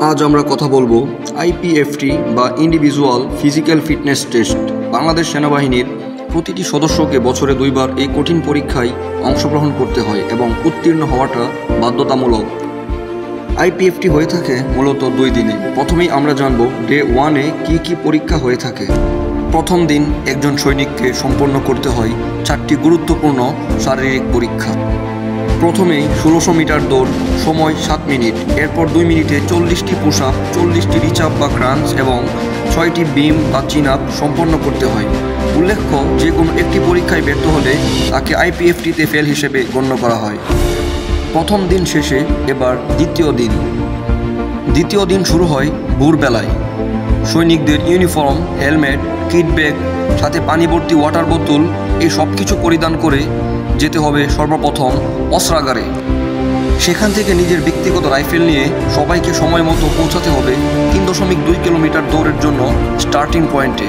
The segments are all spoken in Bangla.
আজ আমরা কথা বলবো আইপিএফটি বা individual physical fitness test. Bangladesh সেনাবাহিনীর প্রতিটি সদস্যকে বছরে 2 বার এই কঠিন পরীক্ষায় অংশগ্রহণ করতে হয় এবং উত্তীর্ণ হওয়াটা বাধ্যতামূলক। আইপিএফটি হয়ে থাকে মূলত 2 দিনে। প্রথমেই আমরা জানব ডে 1-এ কী পরীক্ষা হয়ে থাকে। প্রথম দিন একজন সৈনিককে সম্পন্ন করতে হয় 4টি গুরুত্বপূর্ণ শারীরিক পরীক্ষা। প্রথমেই 1600 মিটার দৌড়, সময় 7 মিনিট। এরপর 2 মিনিটে 40টি পুশ আপ, 40টি রিচ আপ বা ক্রাঞ্চ এবং 6টি বিম বা চিন আপ সম্পন্ন করতে হয়। উল্লেখ্য, যে কোনো একটি পরীক্ষায় ব্যর্থ হলে তাকে আইপিএফটিতে ফেল হিসেবে গণ্য করা হয়। প্রথম দিন শেষে এবার দ্বিতীয় দিন শুরু হয় ভোরবেলায়। সৈনিকদের ইউনিফর্ম, হেলমেট, কিট ব্যাগ, সাথে পানি ভর্তি ওয়াটার বোতল এই সব কিছু পরিধান করে যেতে হবে সর্বপ্রথম অস্ত্রাগারে। সেখান থেকে নিজের ব্যক্তিগত রাইফেল নিয়ে সবাইকে সময় মতো পৌঁছাতে হবে 3.2 কিলোমিটার দৌড়ের জন্য স্টার্টিং পয়েন্টে।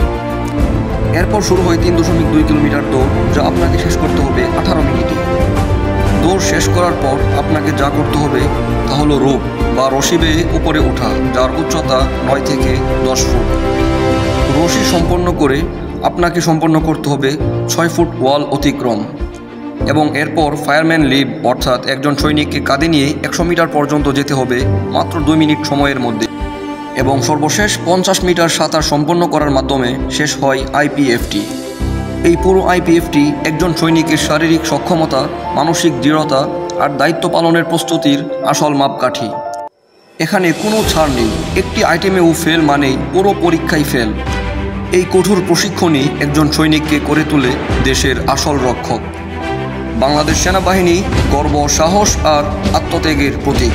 এরপর শুরু হয় 3.2 কিলোমিটার দৌড়, যা আপনাকে শেষ করতে হবে 18 মিনিটে। দৌড় শেষ করার পর আপনাকে যা করতে হবে তা হলো রোপ বা রশি বেয়ে উপরে ওঠা, যার উচ্চতা 9 থেকে 10 ফুট। রশি সম্পন্ন করে আপনাকে সম্পন্ন করতে হবে 6 ফুট ওয়াল অতিক্রম এবং এরপর ফায়ারম্যান লিভ, অর্থাৎ একজন সৈনিককে কাঁধে নিয়ে 100 মিটার পর্যন্ত যেতে হবে মাত্র 2 মিনিট সময়ের মধ্যে। এবং সর্বশেষ 50 মিটার সাঁতার সম্পন্ন করার মাধ্যমে শেষ হয় আইপিএফটি। এই পুরো আইপিএফটি একজন সৈনিকের শারীরিক সক্ষমতা, মানসিক দৃঢ়তা আর দায়িত্ব পালনের প্রস্তুতির আসল মাপকাঠি। এখানে কোনো ছাড় নেই। একটি আইটেমেও ফেল মানেই পুরো পরীক্ষায় ফেল। এই কঠোর প্রশিক্ষণই একজন সৈনিককে করে তোলে দেশের আসল রক্ষক। বাংলাদেশ সেনাবাহিনী গর্ব, সাহস আর আত্মত্যাগের প্রতীক।